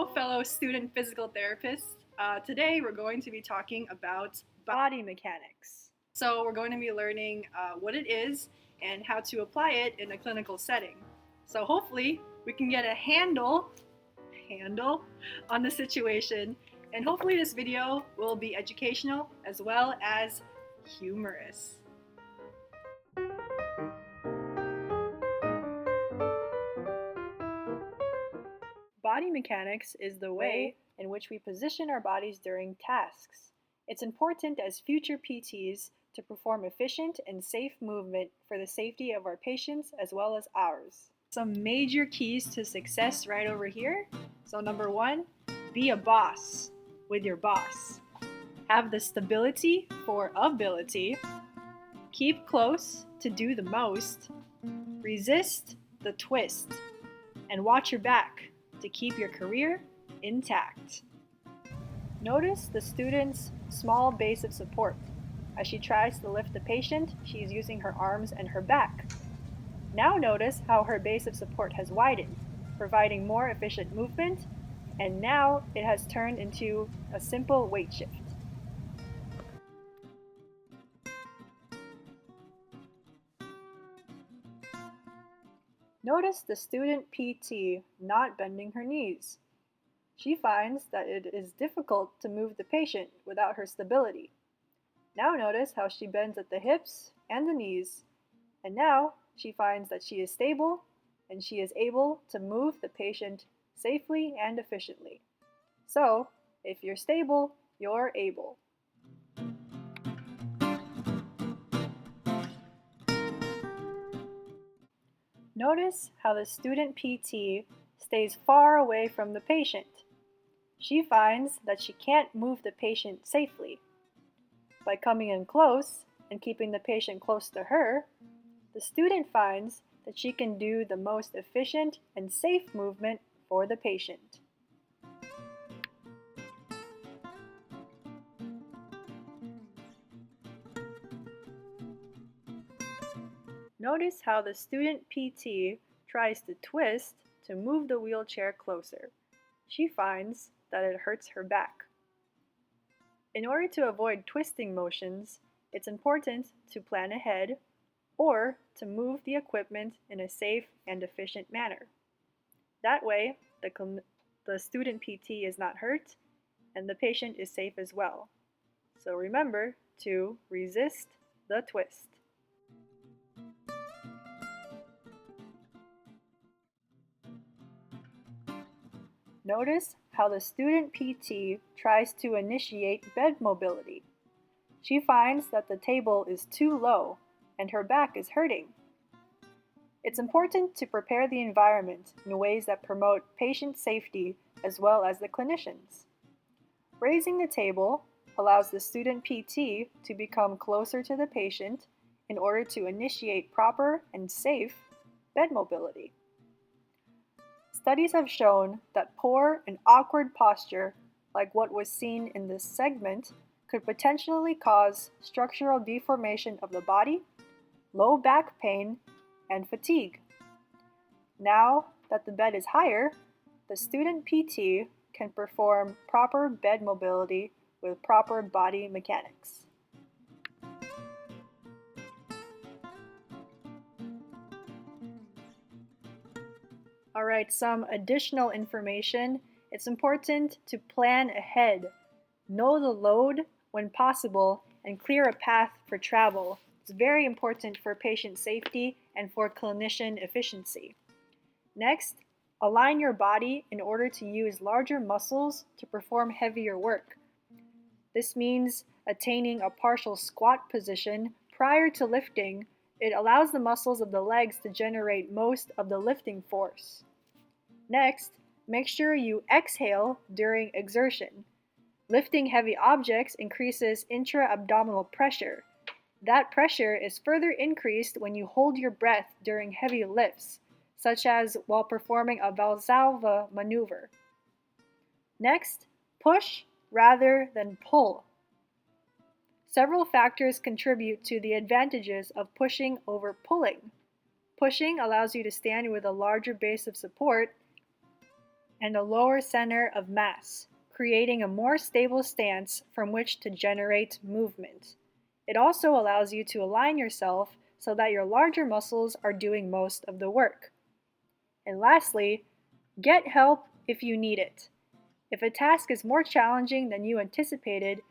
Hello, fellow student physical therapists. Today we're going to be talking about body mechanics. So we're going to be learning what it is and how to apply it in a clinical setting. So hopefully we can get a handle on the situation, and hopefully this video will be educational as well as humorous. Body mechanics is the way in which we position our bodies during tasks. It's important as future PTs to perform efficient and safe movement for the safety of our patients as well as ours. Some major keys to success right over here. So number one, be a boss with your boss. Have the stability for ability. Keep close to do the most. Resist the twist. And watch your back to keep your career intact. Notice the student's small base of support. As she tries to lift the patient, she is using her arms and her back. Now notice how her base of support has widened, providing more efficient movement, and now it has turned into a simple weight shift. Notice the student PT not bending her knees. She finds that it is difficult to move the patient without her stability. Now notice how she bends at the hips and the knees, and now she finds that she is stable and she is able to move the patient safely and efficiently. So, if you're stable, you're able. Notice how the student PT stays far away from the patient. She finds that she can't move the patient safely. By coming in close and keeping the patient close to her, the student finds that she can do the most efficient and safe movement for the patient. Notice how the student PT tries to twist to move the wheelchair closer. She finds that it hurts her back. In order to avoid twisting motions, it's important to plan ahead or to move the equipment in a safe and efficient manner. That way, the student PT is not hurt and the patient is safe as well. So remember to resist the twist. Notice how the student PT tries to initiate bed mobility. She finds that the table is too low and her back is hurting. It's important to prepare the environment in ways that promote patient safety as well as the clinicians. Raising the table allows the student PT to become closer to the patient in order to initiate proper and safe bed mobility. Studies have shown that poor and awkward posture, like what was seen in this segment, could potentially cause structural deformation of the body, low back pain, and fatigue. Now that the bed is higher, the student PT can perform proper bed mobility with proper body mechanics. Alright, some additional information. It's important to plan ahead. Know the load when possible and clear a path for travel. It's very important for patient safety and for clinician efficiency. Next, align your body in order to use larger muscles to perform heavier work. This means attaining a partial squat position prior to lifting. It allows the muscles of the legs to generate most of the lifting force. Next, make sure you exhale during exertion. Lifting heavy objects increases intra-abdominal pressure. That pressure is further increased when you hold your breath during heavy lifts, such as while performing a Valsalva maneuver. Next, push rather than pull. Several factors contribute to the advantages of pushing over pulling. Pushing allows you to stand with a larger base of support, and a lower center of mass, creating a more stable stance from which to generate movement. It also allows you to align yourself so that your larger muscles are doing most of the work. And lastly, get help if you need it. If a task is more challenging than you anticipated,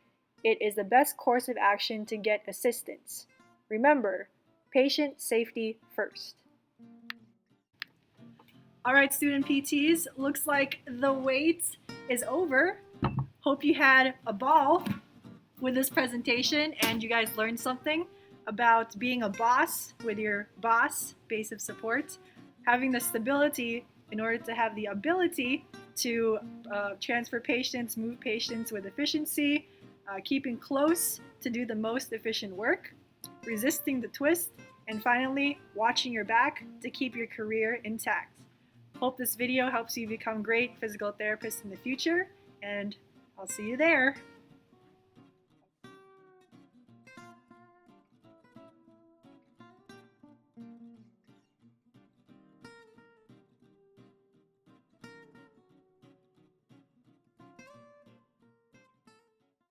it is the best course of action to get assistance. Remember, patient safety first. All right, student PTs, looks like the wait is over. Hope you had a ball with this presentation and you guys learned something about being a boss with your boss, base of support, having the stability in order to have the ability to transfer patients, move patients with efficiency, keeping close to do the most efficient work, resisting the twist, and finally, watching your back to keep your career intact. Hope this video helps you become great physical therapists in the future, and I'll see you there.